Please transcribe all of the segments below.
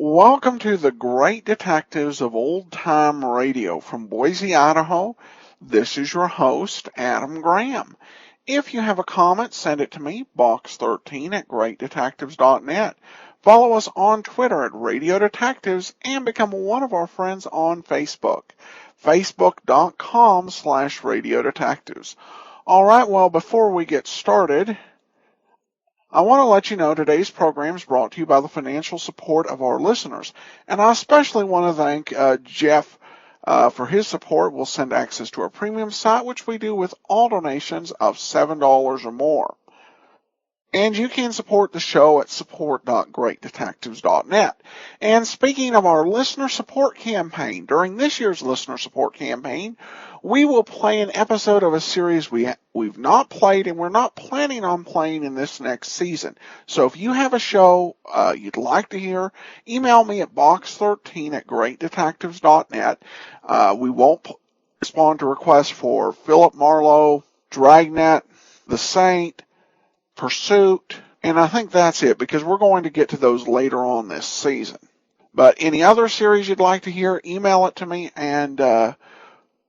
Welcome to the Great Detectives of Old Time Radio from Boise, Idaho. This is your host, Adam Graham. If you have a comment, send it to me, box13 at greatdetectives.net. Follow us on Twitter at Radio Detectives and become one of our friends on Facebook, facebook.com/Radio Detectives. All right, well, before we get started, I want to let you know today's program is brought to you by the financial support of our listeners. And I especially want to thank Jeff for his support. We'll send access to our premium site, which we do with all donations of $7 or more. And you can support the show at support.greatdetectives.net. And speaking of our listener support campaign, during this year's listener support campaign, we will play an episode of a series we've not played and we're not planning on playing in this next season. So if you have a show you'd like to hear, email me at box13 at greatdetectives.net. We won't respond to requests for Philip Marlowe, Dragnet, The Saint, Pursuit, and I think that's it because we're going to get to those later on this season. But any other series you'd like to hear, email it to me and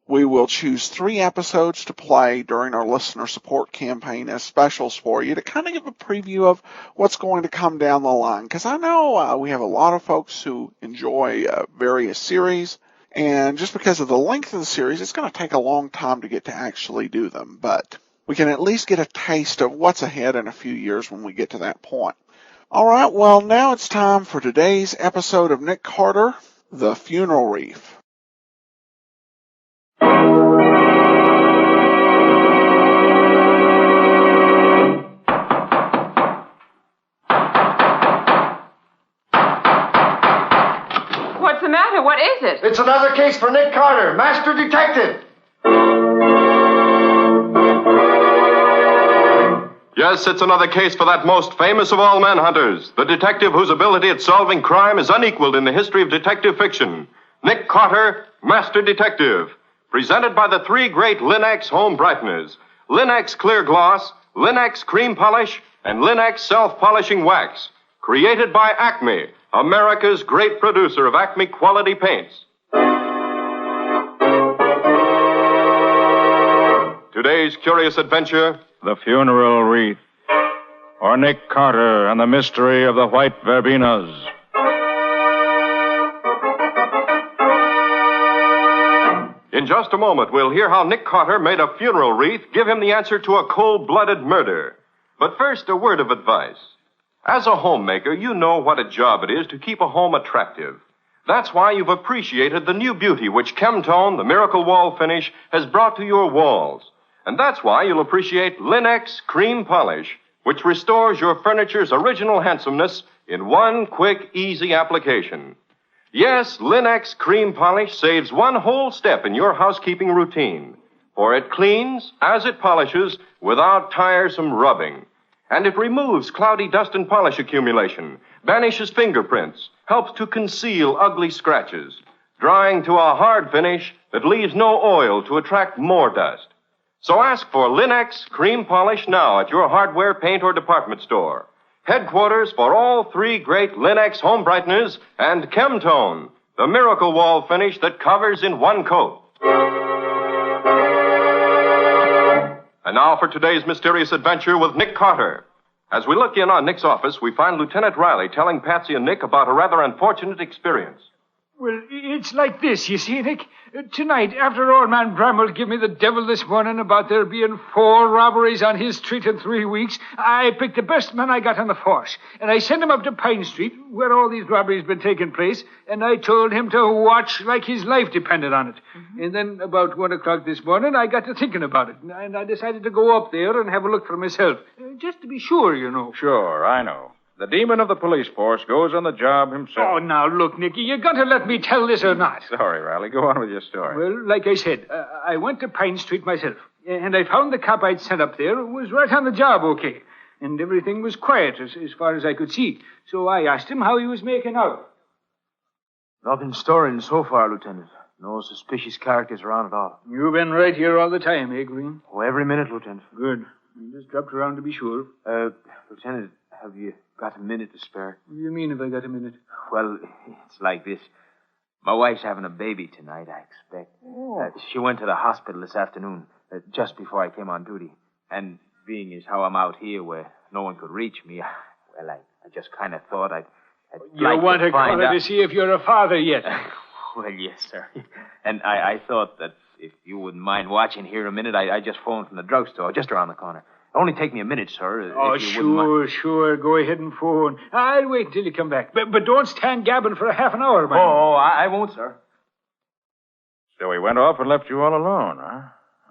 we will choose 3 episodes to play during our listener support campaign as specials for you to kind of give a preview of what's going to come down the line. Because I know we have a lot of folks who enjoy various series, and just because of the length of the series, it's going to take a long time to get to actually do them. But we can at least get a taste of what's ahead in a few years when we get to that point. All right, well, now it's time for today's episode of Nick Carter, The Funeral Wreath. What's the matter? What is it? It's another case for Nick Carter, Master Detective. Yes, it's another case for that most famous of all manhunters, the detective whose ability at solving crime is unequaled in the history of detective fiction. Nick Carter, Master Detective. Presented by the 3 great Linex home brighteners, Linex Clear Gloss, Linex Cream Polish, and Linex Self-Polishing Wax. Created by Acme, America's great producer of Acme quality paints. Today's curious adventure, The Funeral Wreath, or Nick Carter and the Mystery of the White Verbenas. In just a moment, we'll hear how Nick Carter made a funeral wreath give him the answer to a cold-blooded murder. But first, a word of advice. As a homemaker, you know what a job it is to keep a home attractive. That's why you've appreciated the new beauty which Chemtone, the miracle wall finish, has brought to your walls. And that's why you'll appreciate Linex Cream Polish, which restores your furniture's original handsomeness in one quick, easy application. Yes, Linex Cream Polish saves one whole step in your housekeeping routine, for it cleans as it polishes without tiresome rubbing. And it removes cloudy dust and polish accumulation, banishes fingerprints, helps to conceal ugly scratches, drying to a hard finish that leaves no oil to attract more dust. So ask for Linex Cream Polish now at your hardware, paint, or department store. Headquarters for all 3 great Linex home brighteners and Chemtone, the miracle wall finish that covers in one coat. And now for today's mysterious adventure with Nick Carter. As we look in on Nick's office, we find Lieutenant Riley telling Patsy and Nick about a rather unfortunate experience. Well, it's like this, you see, Nick. Tonight, after old man Bramwell gave me the devil this morning about there being 4 robberies on his street in 3 weeks, I picked the best man I got on the force, and I sent him up to Pine Street, where all these robberies been taking place, and I told him to watch like his life depended on it. Mm-hmm. And then about 1 o'clock this morning, I got to thinking about it, and I decided to go up there and have a look for myself, just to be sure, you know. Sure, I know. The demon of the police force goes on the job himself. Oh, now, look, Nicky, you got to let me tell this or not. Sorry, Riley. Go on with your story. Well, like I said, I went to Pine Street myself, and I found the cop I'd sent up there was right on the job okay, and everything was quiet as far as I could see. So I asked him how he was making out. Nothing stirring so far, Lieutenant. No suspicious characters around at all. You've been right here all the time, eh, Green? Oh, every minute, Lieutenant. Good. I just dropped around to be sure. Lieutenant, have you got a minute to spare? What do you mean if I got a minute? Well, it's like this. My wife's having a baby tonight, I expect. Oh. She went to the hospital this afternoon, just before I came on duty. And being as how I'm out here where no one could reach me, well, I just kind of thought I'd You like want to find call her out. to see if you're a father yet? Well, yes, sir. And I thought that if you wouldn't mind watching here a minute, I just phoned from the drugstore just around the corner. It'll only take me a minute, sir. Oh, if you wouldn't mind. sure. Go ahead and phone. I'll wait until you come back. But don't stand gabbing for a half an hour, man. Oh, I won't, sir. So he went off and left you all alone, huh?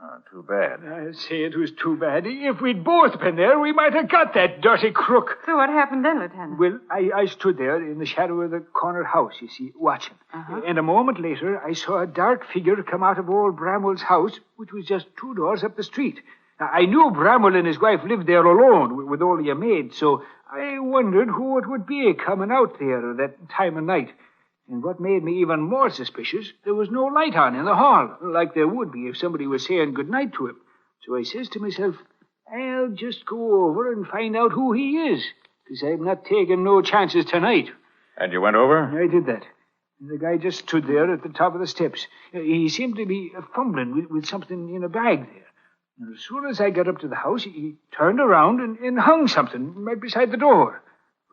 Oh, too bad. I say it was too bad. If we'd both been there, we might have got that dirty crook. So what happened then, Lieutenant? Well, I stood there in the shadow of the corner house, you see, watching. Uh-huh. And a moment later, I saw a dark figure come out of old Bramwell's house, which was just 2 doors up the street. Now, I knew Bramwell and his wife lived there alone, with only a maid, so I wondered who it would be coming out there at that time of night. And what made me even more suspicious, there was no light on in the hall, like there would be if somebody was saying goodnight to him. So I says to myself, I'll just go over and find out who he is, because I'm not taking no chances tonight. And you went over? I did that. And the guy just stood there at the top of the steps. He seemed to be fumbling with something in a bag there. And as soon as I got up to the house, he turned around and hung something right beside the door.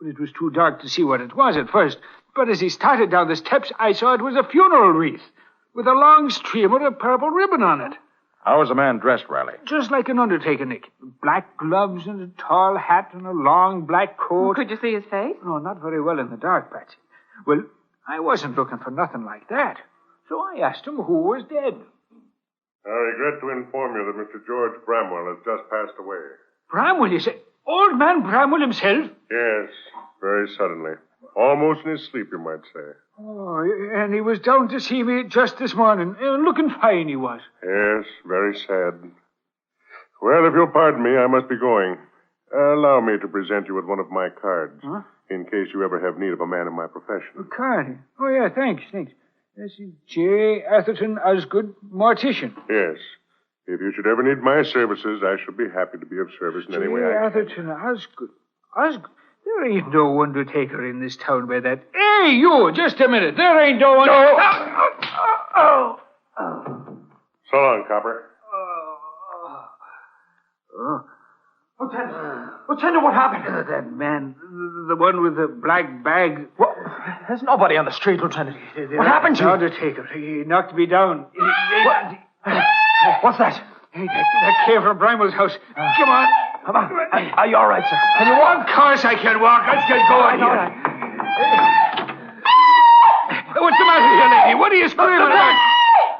But it was too dark to see what it was at first. But as he started down the steps, I saw it was a funeral wreath with a long streamer of purple ribbon on it. How was the man dressed, Riley? Just like an undertaker, Nick. Black gloves and a tall hat and a long black coat. Could you see his face? No, not very well in the dark, Patsy. Well, I wasn't looking for nothing like that. So I asked him who was dead. I regret to inform you that Mr. George Bramwell has just passed away. Bramwell, you say? Old man Bramwell himself? Yes, very suddenly. Almost in his sleep, you might say. Oh, and he was down to see me just this morning. Looking fine, he was. Yes, very sad. Well, if you'll pardon me, I must be going. Allow me to present you with one of my cards, in case you ever have need of a man in my profession. A card? Oh, yeah, thanks. This is J. Atherton Osgood, mortician. Yes. If you should ever need my services, I shall be happy to be of service in any way I can. Atherton Osgood. Osgood? There ain't no undertaker in this town by that. Hey, you, just a minute. There ain't no one. No. So long, Copper. Lieutenant, what happened? That man, the one with the black bag. Well, there's nobody on the street, Lieutenant. What happened to The you? undertaker. He knocked me down. What's that? Hey, that came from Bramwell's house. Come on. Come on. Are you all right, sir? Can you walk? Of course I can walk. Let's get going here. What's the matter here, lady? What are you screaming about?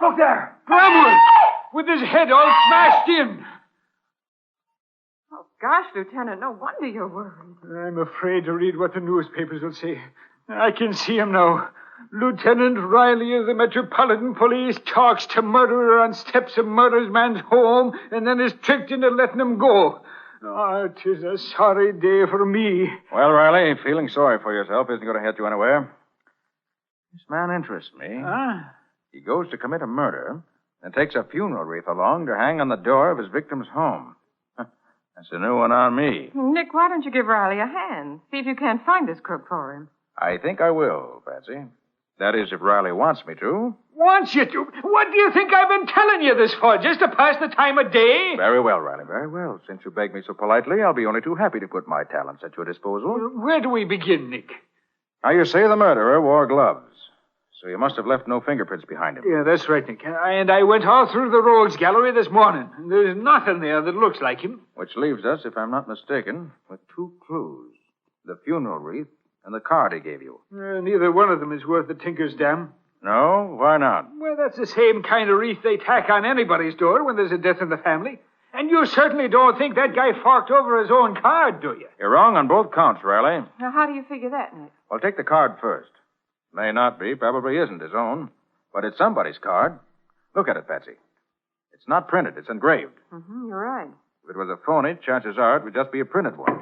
Look there. Bramwell, with his head all smashed in. Oh, gosh, Lieutenant, no wonder you're worried. I'm afraid to read what the newspapers will say. I can see him now. Lieutenant Riley of the Metropolitan Police talks to murderer on steps of murder's man's home and then is tricked into letting him go. Oh, 'tis a sorry day for me. Well, Riley, feeling sorry for yourself isn't going to get you anywhere. This man interests me. Huh? He goes to commit a murder and takes a funeral wreath along to hang on the door of his victim's home. That's a new one on me. Nick, why don't you give Riley a hand? See if you can't find this crook for him. I think I will, Patsy. That is, if Riley wants me to. Wants you to? What do you think I've been telling you this for? Just to pass the time of day? Very well, Riley, very well. Since you beg me so politely, I'll be only too happy to put my talents at your disposal. Where do we begin, Nick? Now, you say the murderer wore gloves, so you must have left no fingerprints behind him. Yeah, that's right, Nick. And I went all through the Rogues Gallery this morning. There's nothing there that looks like him. Which leaves us, if I'm not mistaken, with 2 clues. The funeral wreath and the card he gave you. Neither one of them is worth the tinker's dam. No? Why not? Well, that's the same kind of wreath they tack on anybody's door when there's a death in the family. And you certainly don't think that guy forked over his own card, do you? You're wrong on both counts, Riley. Now, how do you figure that, Nick? Well, take the card first. May not be, probably isn't his own, but it's somebody's card. Look at it, Patsy. It's not printed, it's engraved. Mm-hmm, you're right. If it was a phony, chances are it would just be a printed one.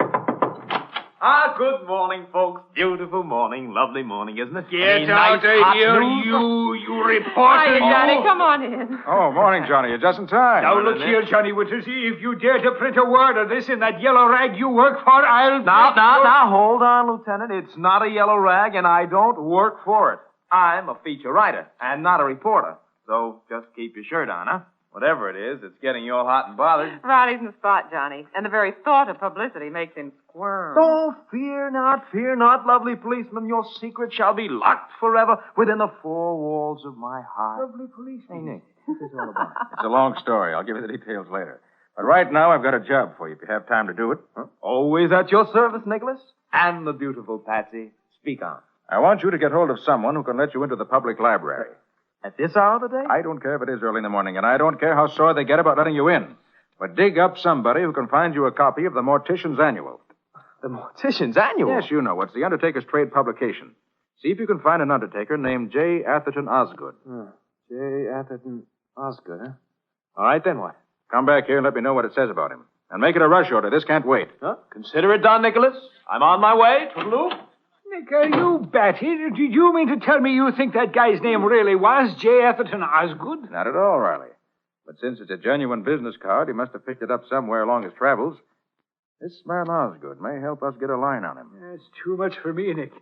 Good morning, folks. Beautiful morning, lovely morning, isn't it? Get out of here, you reporter. Hiya, Johnny. Come on in. Oh, morning, Johnny. You're just in time. Now, look here, Johnny Winters. If you dare to print a word of this in that yellow rag you work for, I'll... Now, hold on, Lieutenant. It's not a yellow rag, and I don't work for it. I'm a feature writer, and not a reporter. So just keep your shirt on, huh? Whatever it is, it's getting you all hot and bothered. Riley's in the spot, Johnny. And the very thought of publicity makes him squirm. Oh, fear not, lovely policeman. Your secret shall be locked forever within the four walls of my heart. Lovely policeman. Hey, Nick, what's this all about? It's a long story. I'll give you the details later. But right now, I've got a job for you if you have time to do it. Huh? Always at your service, Nicholas. And the beautiful Patsy. Speak on. I want you to get hold of someone who can let you into the public library. At this hour of the day? I don't care if it is early in the morning, and I don't care how sore they get about letting you in. But dig up somebody who can find you a copy of the Mortician's Annual. The Mortician's Annual? Yes, you know. It's the Undertaker's trade publication. See if you can find an undertaker named J. Atherton Osgood. J. Atherton Osgood, huh? All right, then what? Come back here and let me know what it says about him. And make it a rush order. This can't wait. Huh? Consider it done, Nicholas. I'm on my way. Toodaloo. Nick, are you batty? Did you mean to tell me you think that guy's name really was J. Atherton Osgood? Not at all, Riley. But since it's a genuine business card, he must have picked it up somewhere along his travels. This man Osgood may help us get a line on him. That's too much for me, Nick.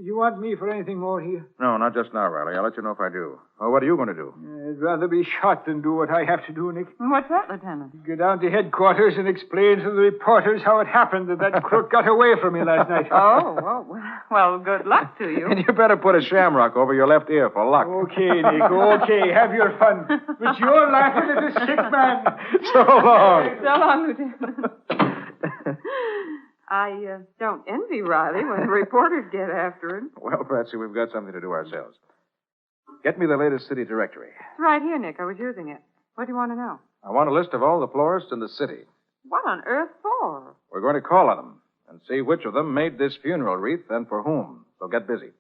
You want me for anything more here? No, not just now, Riley. I'll let you know if I do. Well, what are you going to do? I'd rather be shot than do what I have to do, Nick. What's that, Lieutenant? Go down to headquarters and explain to the reporters how it happened that crook got away from me last night. Well, good luck to you. And you better put a shamrock over your left ear for luck. Okay, Nick, okay. Have your fun. But you're laughing at a sick man. So long. So long, Lieutenant. I don't envy Riley when reporters get after him. Well, Patsy, we've got something to do ourselves. Get me the latest city directory. It's right here, Nick. I was using it. What do you want to know? I want a list of all the florists in the city. What on earth for? We're going to call on them and see which of them made this funeral wreath and for whom. So get busy.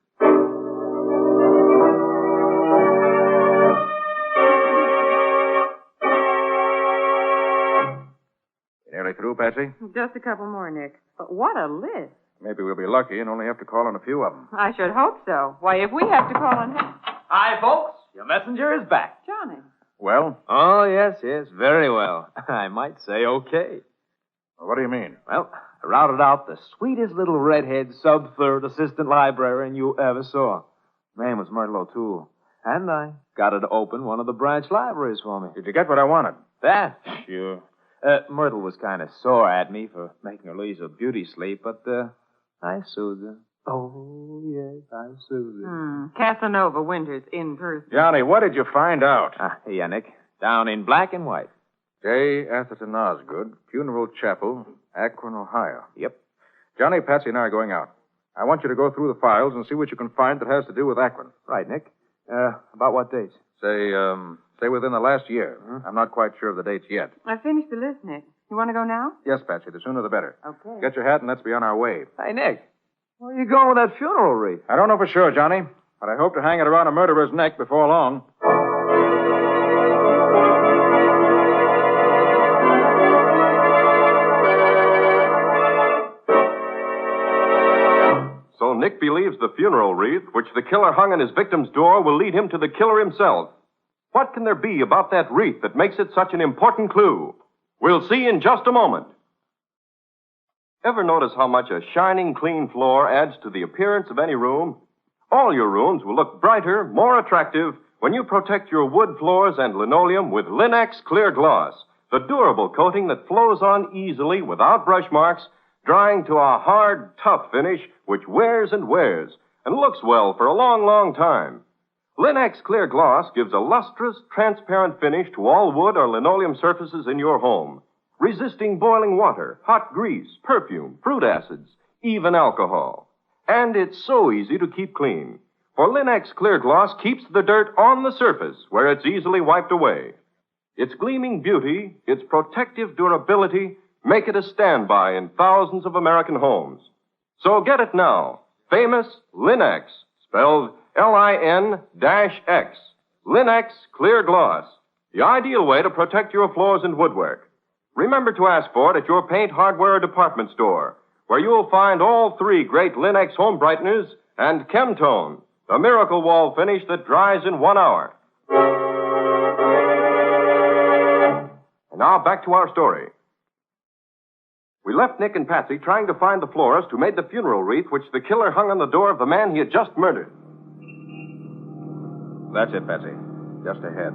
You nearly through, Patsy? Just a couple more, Nick. But what a list. Maybe we'll be lucky and only have to call on a few of them. I should hope so. Why, if we have to call on him... Hi, folks. Your messenger is back. Johnny. Well? Oh, yes, very well. I might say okay. What do you mean? Well, I routed out the sweetest little redhead sub-third assistant librarian you ever saw. Name was Myrtle O'Toole. And I got her to open one of the branch libraries for me. Did you get what I wanted? That? Sure. Myrtle was kind of sore at me for making her lose her beauty sleep, but, I soothed her. Oh, yes, I soothed her. Casanova Winters in person. Johnny, what did you find out? Here, Nick. Down in black and white. J. Atherton Osgood, Funeral Chapel, Akron, Ohio. Yep. Johnny, Patsy, and I are going out. I want you to go through the files and see what you can find that has to do with Akron. Right, Nick. About what dates? Say within the last year. I'm not quite sure of the dates yet. I finished the list, Nick. You want to go now? Yes, Patsy, the sooner the better. Okay. Get your hat and let's be on our way. Hey, Nick. Where are you going with that funeral wreath? I don't know for sure, Johnny, but I hope to hang it around a murderer's neck before long. So Nick believes the funeral wreath, which the killer hung on his victim's door, will lead him to the killer himself. What can there be about that wreath that makes it such an important clue? We'll see in just a moment. Ever notice how much a shining, clean floor adds to the appearance of any room? All your rooms will look brighter, more attractive, when you protect your wood floors and linoleum with Linex Clear Gloss, the durable coating that flows on easily without brush marks, drying to a hard, tough finish which wears and wears and looks well for a long, long time. Linex Clear Gloss gives a lustrous, transparent finish to all wood or linoleum surfaces in your home, resisting boiling water, hot grease, perfume, fruit acids, even alcohol. And it's so easy to keep clean, for Linex Clear Gloss keeps the dirt on the surface where it's easily wiped away. Its gleaming beauty, its protective durability, make it a standby in thousands of American homes. So get it now. Famous Linex, spelled Lin-X. Linex Clear Gloss. The ideal way to protect your floors and woodwork. Remember to ask for it at your paint, hardware, or department store, where you'll find all three great Linex home brighteners and Chemtone, the miracle wall finish that dries in 1 hour. And now back to our story. We left Nick and Patsy trying to find the florist who made the funeral wreath which the killer hung on the door of the man he had just murdered. That's it, Patsy. Just ahead.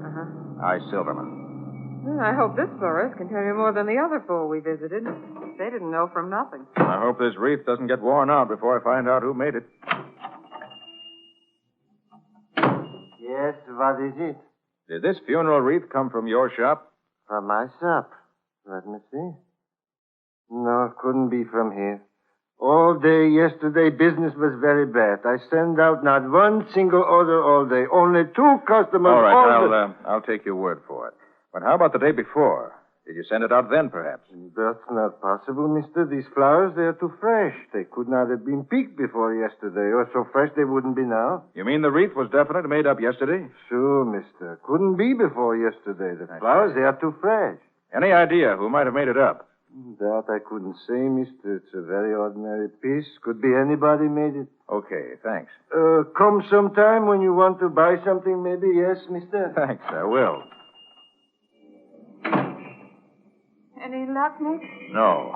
I, Silverman. Well, I hope this florist can tell you more than the other four we visited. They didn't know from nothing. I hope this wreath doesn't get worn out before I find out who made it. Yes, what is it? Did this funeral wreath come from your shop? From my shop. Let me see. No, it couldn't be from here. All day yesterday, business was very bad. I sent out not one single order all day. Only 2 customers. All right, I'll take your word for it. But how about the day before? Did you send it out then, perhaps? That's not possible, mister. These flowers, they are too fresh. They could not have been picked before yesterday, or so fresh they wouldn't be now. You mean the wreath was definitely made up yesterday? Sure, mister. Couldn't be before yesterday. The flowers, they are too fresh. Any idea who might have made it up? That I couldn't say, mister. It's a very ordinary piece. Could be anybody made it. Okay, thanks. Come sometime when you want to buy something, maybe. Yes, mister? Thanks, I will. Any luck, Nick? No.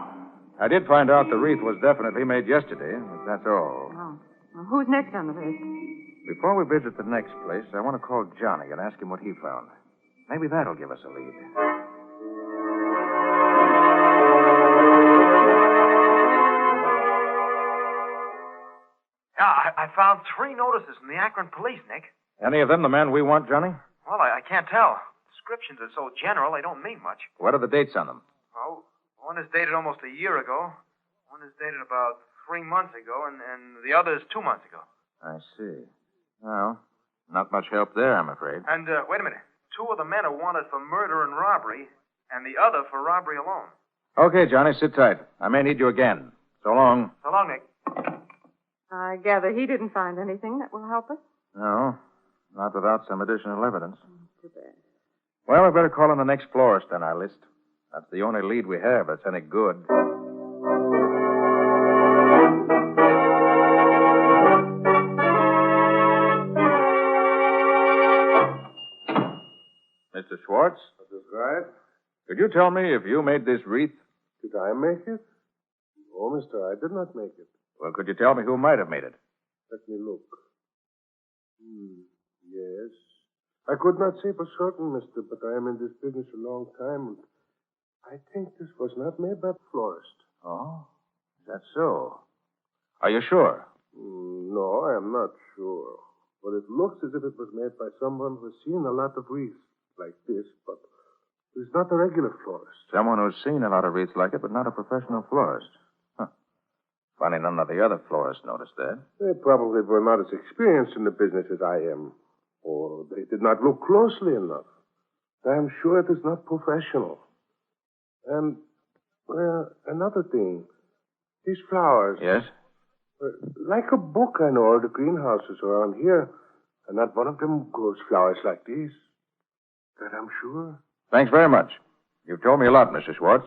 I did find out the wreath was definitely made yesterday, but that's all. Oh. Well, who's next on the list? Before we visit the next place, I want to call Johnny and ask him what he found. Maybe that'll give us a lead. Yeah, I found 3 notices from the Akron police, Nick. Any of them the man we want, Johnny? Well, I can't tell. Descriptions are so general, they don't mean much. What are the dates on them? Oh, one is dated almost a year ago. One is dated about 3 months ago, and the other is 2 months ago. I see. Well, not much help there, I'm afraid. And, wait a minute. 2 of the men are wanted for murder and robbery, and the other for robbery alone. Okay, Johnny, sit tight. I may need you again. So long. So long, Nick. I gather he didn't find anything that will help us. No, not without some additional evidence. Too bad. Well, we better call in the next florist on our list. That's the only lead we have that's any good. Mr. Schwartz? That is right. Could you tell me if you made this wreath? Did I make it? Oh, mister, I did not make it. Well, could you tell me who might have made it? Let me look. Yes. I could not say for certain, mister, but I am in this business a long time, and I think this was not made by the florist. Oh, is that so? Are you sure? No, I am not sure. But it looks as if it was made by someone who has seen a lot of wreaths like this, but is not a regular florist. Someone who's seen a lot of wreaths like it, but not a professional florist. Huh. Funny none of the other florists noticed that. They probably were not as experienced in the business as I am. Or they did not look closely enough. I am sure it is not professional. And, well, another thing. These flowers. Yes? Like a book, I know, all the greenhouses around here. And not one of them grows flowers like these. That I'm sure. Thanks very much. You've told me a lot, Mr. Schwartz.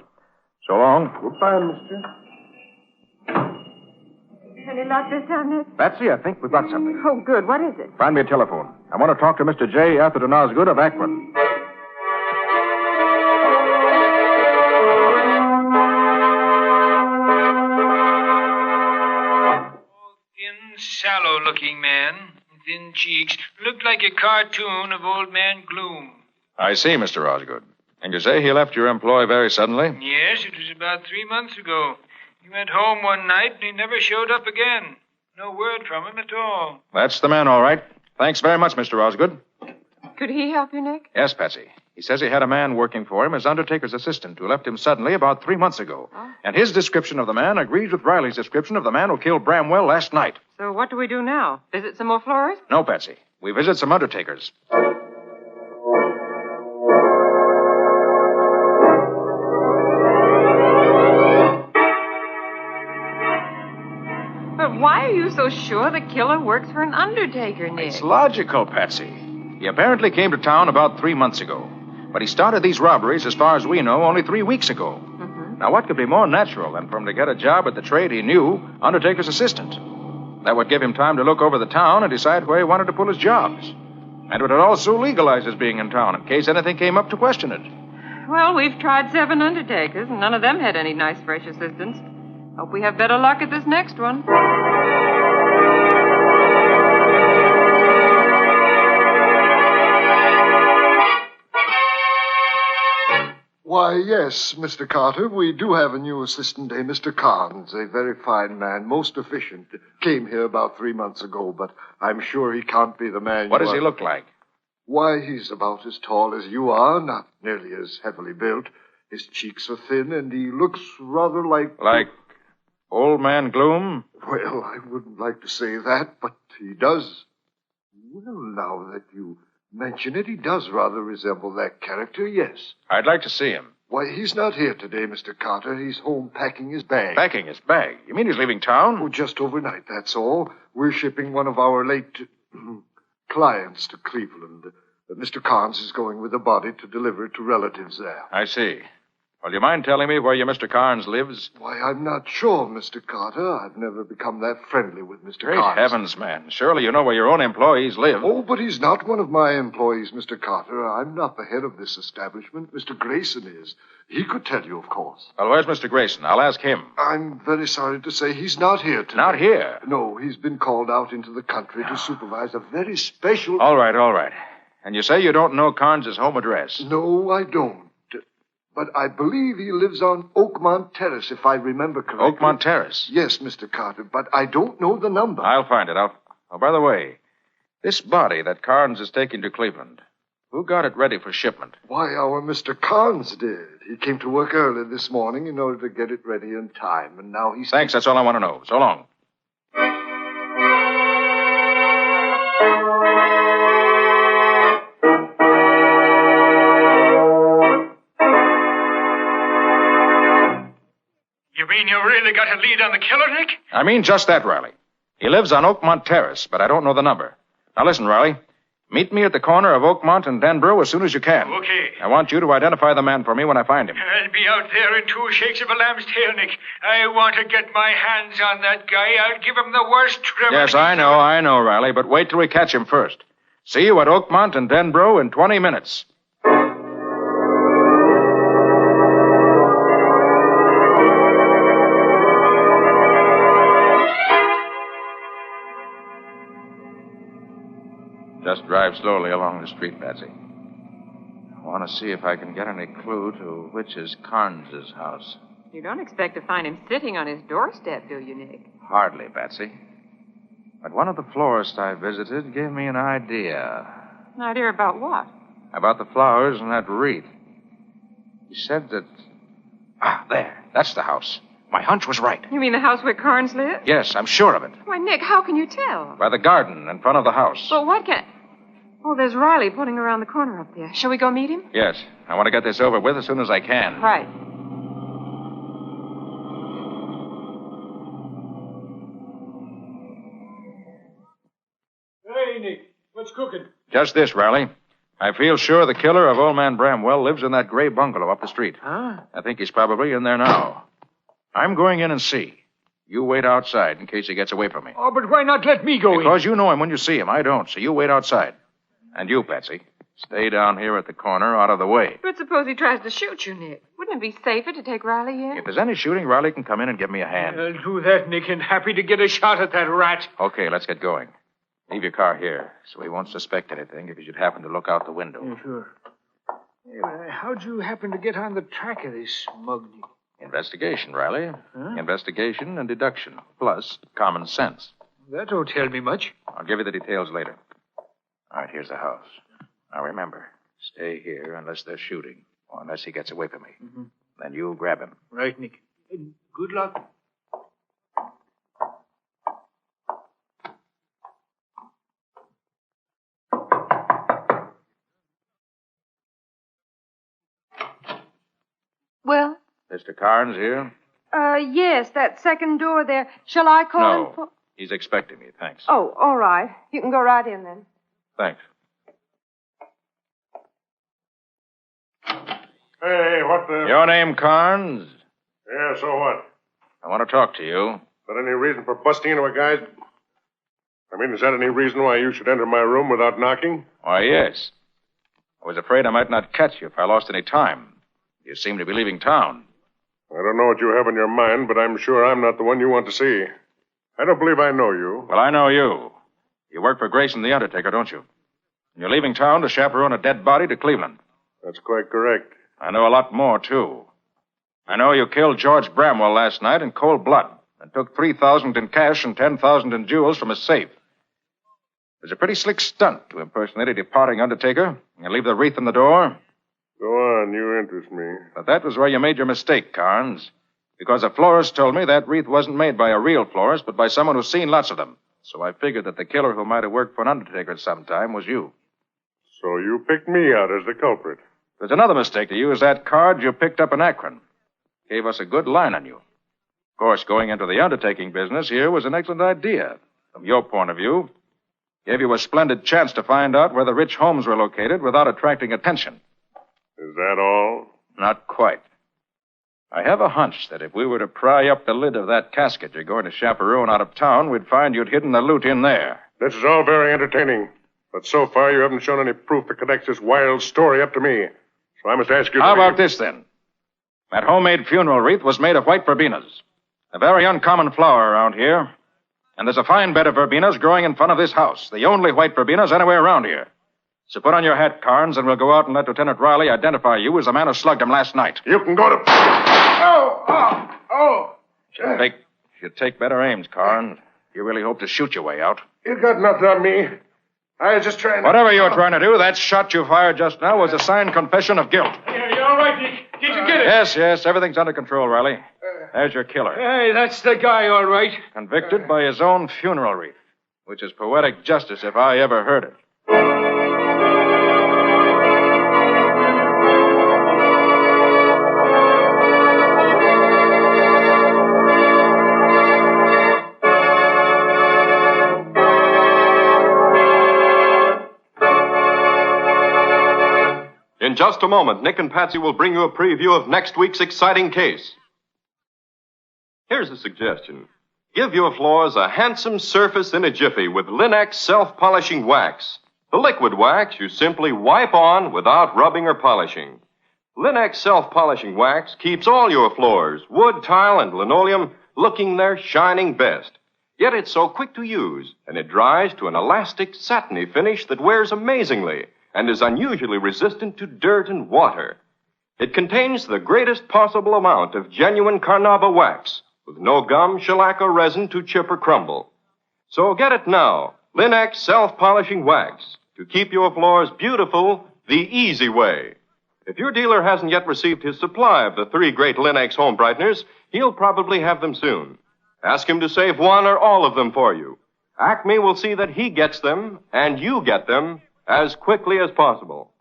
So long. Goodbye, mister. Any luck this time, Nick? Patsy, I think we've got something. Oh, good. What is it? Find me a telephone. I want to talk to Mr. J. Atherton Osgood of Akron. Thin, sallow-looking man, thin cheeks, looked like a cartoon of Old Man Gloom. I see, Mr. Osgood. And you say he left your employ very suddenly? Yes, it was about 3 months ago. He went home one night and he never showed up again. No word from him at all. That's the man, all right. Thanks very much, Mr. Osgood. Could he help you, Nick? Yes, Patsy. He says he had a man working for him as undertaker's assistant who left him suddenly about 3 months ago. Oh. And his description of the man agrees with Riley's description of the man who killed Bramwell last night. So what do we do now? Visit some more florists? No, Patsy. We visit some undertakers. why are you so sure the killer works for an undertaker, Nick? It's logical, Patsy. He apparently came to town about 3 months ago. But he started these robberies, as far as we know, only 3 weeks ago. Mm-hmm. Now, what could be more natural than for him to get a job at the trade he knew, undertaker's assistant? That would give him time to look over the town and decide where he wanted to pull his jobs. And it would also legalize his being in town in case anything came up to question it. Well, we've tried 7 undertakers, and none of them had any nice, fresh assistants. Hope we have better luck at this next one. Why, yes, Mr. Carter, we do have a new assistant, a Mr. Carnes, a very fine man, most efficient. Came here about 3 months ago, but I'm sure he can't be the man What you does he are. look like? Why, he's about as tall as you are, not nearly as heavily built. His cheeks are thin, and he looks rather like... Like Old Man Gloom? Well, I wouldn't like to say that, but he does. Well, now that you mention it, he does rather resemble that character, yes. I'd like to see him. Why, he's not here today, Mr. Carter. He's home packing his bag. Packing his bag? You mean he's leaving town? Oh, just overnight, that's all. We're shipping one of our late clients to Cleveland. Mr. Carnes is going with the body to deliver it to relatives there. I see. Well, you mind telling me where your Mr. Carnes lives? Why, I'm not sure, Mr. Carter. I've never become that friendly with Mr. Great Carnes. heavens, man. Surely you know where your own employees live. Oh, but he's not one of my employees, Mr. Carter. I'm not the head of this establishment. Mr. Grayson is. He could tell you, of course. Well, where's Mr. Grayson? I'll ask him. I'm very sorry to say he's not here today. Not here? No, he's been called out into the country to supervise a very special... All right. And you say you don't know Carnes' home address? No, I don't. But I believe he lives on Oakmont Terrace, if I remember correctly. Oakmont Terrace? Yes, Mr. Carter, but I don't know the number. I'll find it. Oh, by the way, this body that Carnes is taking to Cleveland, who got it ready for shipment? Why, our Mr. Carnes did. He came to work early this morning in order to get it ready in time, and now he's... Thanks, that's all I want to know. So long. You mean you really got a lead on the killer, Nick? I mean just that, Riley. He lives on Oakmont Terrace, but I don't know the number. Now listen, Riley. Meet me at the corner of Oakmont and Denbrough as soon as you can. Okay. I want you to identify the man for me when I find him. I'll be out there in 2 shakes of a lamb's tail, Nick. I want to get my hands on that guy. I'll give him the worst trouble. Yes, I know, Riley, but wait till we catch him first. See you at Oakmont and Denbrough in 20 minutes. Just drive slowly along the street, Patsy. I want to see if I can get any clue to which is Carnes' house. You don't expect to find him sitting on his doorstep, do you, Nick? Hardly, Patsy. But one of the florists I visited gave me an idea. An idea about what? About the flowers and that wreath. He said that... there. That's the house. My hunch was right. You mean the house where Carnes lives? Yes, I'm sure of it. Why, Nick, how can you tell? By the garden in front of the house. Well, what can... Oh, there's Riley pulling around the corner up there. Shall we go meet him? Yes. I want to get this over with as soon as I can. Right. Hey, Nick, what's cooking? Just this, Riley. I feel sure the killer of Old Man Bramwell lives in that gray bungalow up the street. Huh? I think he's probably in there now. I'm going in and see. You wait outside in case he gets away from me. Oh, but why not let me go in? Because you know him when you see him. I don't, so you wait outside. And you, Patsy, stay down here at the corner out of the way. But suppose he tries to shoot you, Nick. Wouldn't it be safer to take Riley in? If there's any shooting, Riley can come in and give me a hand. I'll do that, Nick, and happy to get a shot at that rat. Okay, let's get going. Leave your car here, so he won't suspect anything if he should happen to look out the window. Yeah, sure. Hey, but how'd you happen to get on the track of this smug, Nick? Investigation, Riley. Huh? Investigation and deduction, plus common sense. That don't tell me much. I'll give you the details later. All right, here's the house. Now remember, stay here unless they're shooting, or unless he gets away from me. Mm-hmm. Then you grab him. Right, Nick. And good luck. Well? Mr. Carnes here? Yes, that second door there. Shall I call him for... He's expecting me, thanks. Oh, all right. You can go right in then. Thanks. Hey, what the... Your name, Carnes? Yeah, so what? I want to talk to you. Is that any reason for busting into a guy's... I mean, is that any reason why you should enter my room without knocking? Why, yes. I was afraid I might not catch you if I lost any time. You seem to be leaving town. I don't know what you have in your mind, but I'm sure I'm not the one you want to see. I don't believe I know you. Well, I know you. You work for Grayson the Undertaker, don't you? And you're leaving town to chaperone a dead body to Cleveland. That's quite correct. I know a lot more, too. I know you killed George Bramwell last night in cold blood and took $3,000 in cash and $10,000 in jewels from his safe. It was a pretty slick stunt to impersonate a departing Undertaker and leave the wreath in the door. Go on, you interest me. But that was where you made your mistake, Carnes. Because a florist told me that wreath wasn't made by a real florist, but by someone who's seen lots of them. So I figured that the killer who might have worked for an Undertaker at some time was you. So you picked me out as the culprit. There's another mistake to use that card you picked up in Akron. Gave us a good line on you. Of course, going into the undertaking business here was an excellent idea. From your point of view, gave you a splendid chance to find out where the rich homes were located without attracting attention. Is that all? Not quite. I have a hunch that if we were to pry up the lid of that casket you're going to chaperone out of town, we'd find you'd hidden the loot in there. This is all very entertaining. But so far, you haven't shown any proof that connects this wild story up to me. So I must ask you... How about this, then? That homemade funeral wreath was made of white verbenas. A very uncommon flower around here. And there's a fine bed of verbenas growing in front of this house. The only white verbenas anywhere around here. So put on your hat, Carnes, and we'll go out and let Lieutenant Riley identify you as the man who slugged him last night. You can go to... Oh! Should take better aims, Carnes. You really hope to shoot your way out. You got nothing on me. I was just trying to... Whatever you were trying to do, that shot you fired just now was a signed confession of guilt. Yeah, you all right, Nick? Did you get it? Yes, everything's under control, Riley. There's your killer. Hey, that's the guy, all right. Convicted by his own funeral wreath, which is poetic justice if I ever heard it. In just a moment, Nick and Patsy will bring you a preview of next week's exciting case. Here's a suggestion. Give your floors a handsome surface in a jiffy with Linex self-polishing wax. The liquid wax you simply wipe on without rubbing or polishing. Linex self-polishing wax keeps all your floors, wood, tile, and linoleum, looking their shining best. Yet it's so quick to use, and it dries to an elastic, satiny finish that wears amazingly and is unusually resistant to dirt and water. It contains the greatest possible amount of genuine carnauba wax, with no gum, shellac, or resin to chip or crumble. So get it now, Linex self-polishing wax, to keep your floors beautiful the easy way. If your dealer hasn't yet received his supply of the 3 great Linex home brighteners, he'll probably have them soon. Ask him to save one or all of them for you. Acme will see that he gets them, and you get them, as quickly as possible.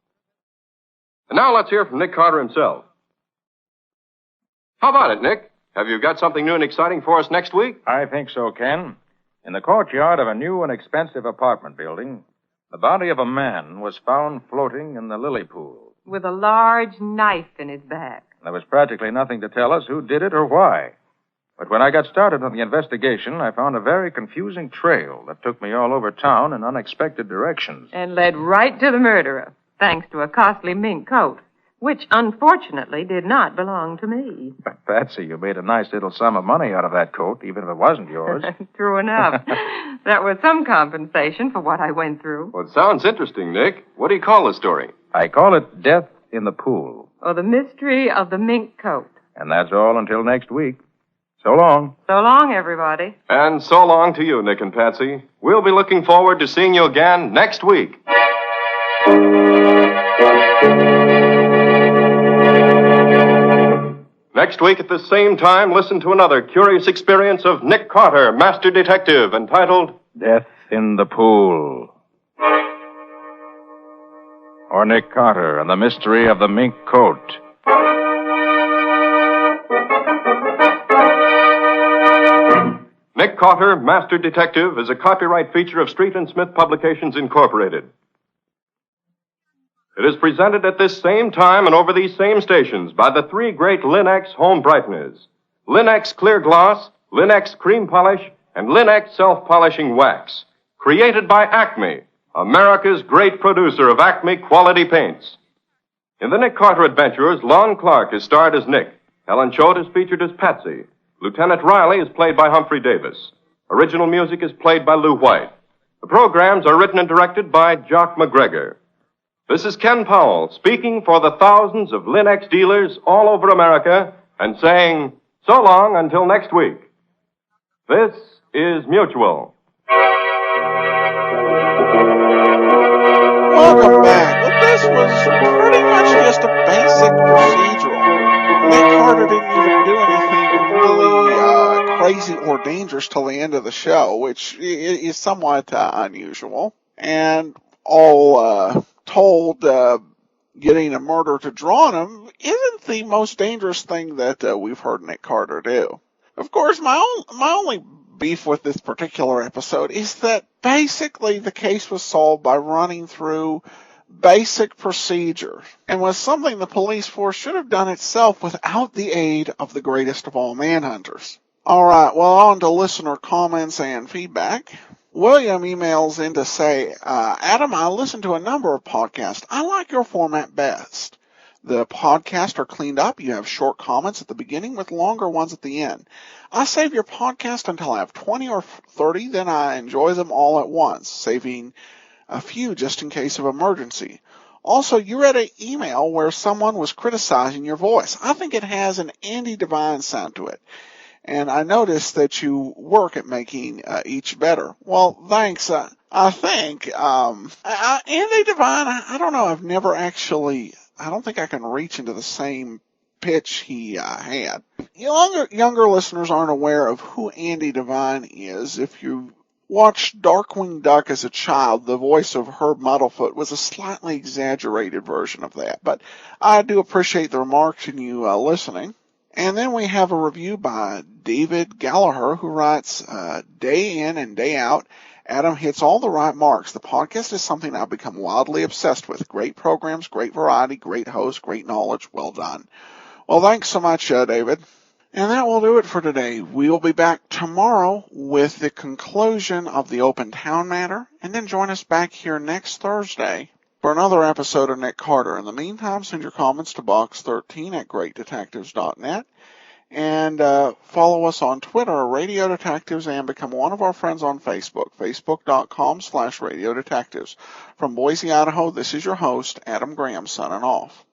And now let's hear from Nick Carter himself. How about it, Nick? Have you got something new and exciting for us next week? I think so, Ken. In the courtyard of a new and expensive apartment building, the body of a man was found floating in the lily pool. With a large knife in his back. There was practically nothing to tell us who did it or why. But when I got started on the investigation, I found a very confusing trail that took me all over town in unexpected directions. And led right to the murderer, thanks to a costly mink coat, which unfortunately did not belong to me. Patsy, you made a nice little sum of money out of that coat, even if it wasn't yours. True enough. That was some compensation for what I went through. Well, it sounds interesting, Nick. What do you call the story? I call it Death in the Pool. Or the mystery of the mink coat. And that's all until next week. So long. So long, everybody. And so long to you, Nick and Patsy. We'll be looking forward to seeing you again next week. Next week at the same time, listen to another curious experience of Nick Carter, Master Detective, entitled Death in the Pool. Or Nick Carter and the Mystery of the Mink Coat. Nick Cotter, Master Detective, is a copyright feature of Street and Smith Publications, Incorporated. It is presented at this same time and over these same stations by the three great Linex home brighteners. Linex Clear Gloss, Linex Cream Polish, and Linex Self-Polishing Wax. Created by Acme, America's great producer of Acme quality paints. In the Nick Carter Adventurers, Lon Clark is starred as Nick. Helen Choate is featured as Patsy. Lieutenant Riley is played by Humphrey Davis. Original music is played by Lou White. The programs are written and directed by Jock McGregor. This is Ken Powell speaking for the thousands of Linex dealers all over America and saying so long until next week. This is Mutual. Welcome back. Well, this was pretty much just a basic procedural. Nick Carter didn't even do anything really crazy or dangerous till the end of the show, which is somewhat unusual. And all told, getting a murder to draw on him isn't the most dangerous thing that we've heard Nick Carter do. Of course, my only beef with this particular episode is that basically the case was solved by running through basic procedure and was something the police force should have done itself without the aid of the greatest of all manhunters. All right, well, on to listener comments and feedback. William emails in to say, Adam, I listened to a number of podcasts. I like your format best. The podcasts are cleaned up. You have short comments at the beginning with longer ones at the end. I save your podcast until I have 20 or 30, then I enjoy them all at once, saving a few just in case of emergency. Also, you read an email where someone was criticizing your voice. I think it has an Andy Devine sound to it. And I noticed that you work at making each better. Well, thanks. I think Andy Devine, I don't know, I've never actually, I don't think I can reach into the same pitch he had. Younger listeners aren't aware of who Andy Devine is. If you watched Darkwing Duck as a child, the voice of Herb Muddlefoot was a slightly exaggerated version of that. But I do appreciate the remarks and you listening. And then we have a review by David Gallagher, who writes, day in and day out, Adam hits all the right marks. The podcast is something I've become wildly obsessed with. Great programs, great variety, great host, great knowledge. Well done. Well, thanks so much, David. And that will do it for today. We'll be back tomorrow with the conclusion of the Open Town matter, and then join us back here next Thursday for another episode of Nick Carter. In the meantime, send your comments to box13@greatdetectives.net and follow us on Twitter, Radio Detectives, and become one of our friends on Facebook, facebook.com/Radio Detectives. From Boise, Idaho, this is your host, Adam Graham, signing off.